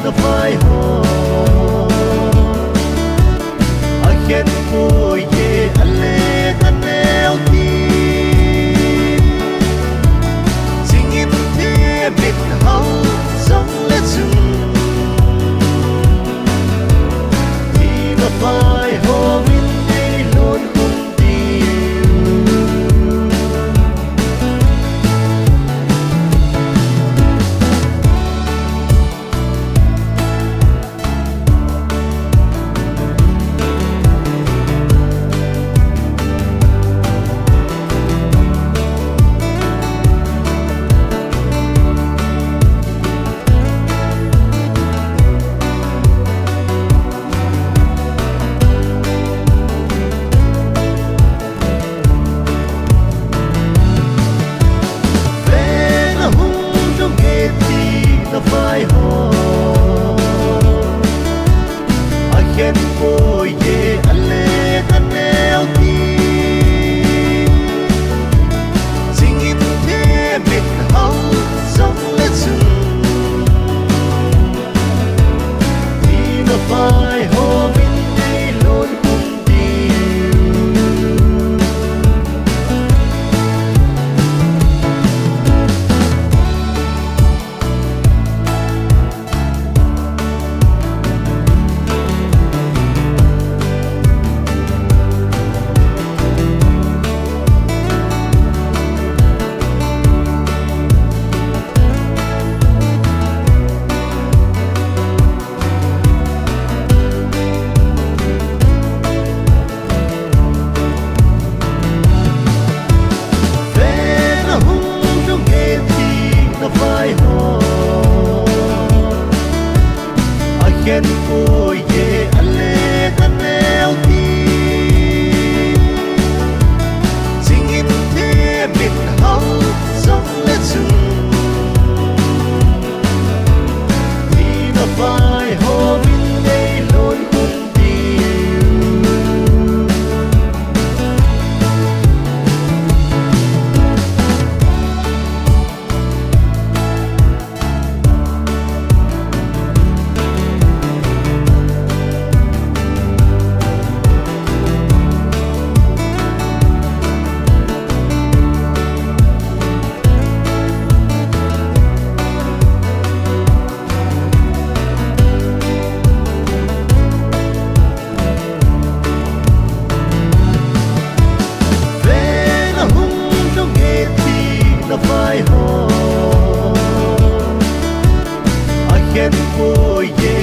na vai ho a hen ko ye ale na neo ti sing in the bit how song let's ti na vai ho min nei lon kum ti vai ho a hen ko ye ale na neo ti sing in the bit how song let's ti na vai ho min nei lon kum ti vai ho a hen ko ye ale na neo ti sing in the bit how song let's ti na vai ho min nei lon kum ti vai ho a hen ko ye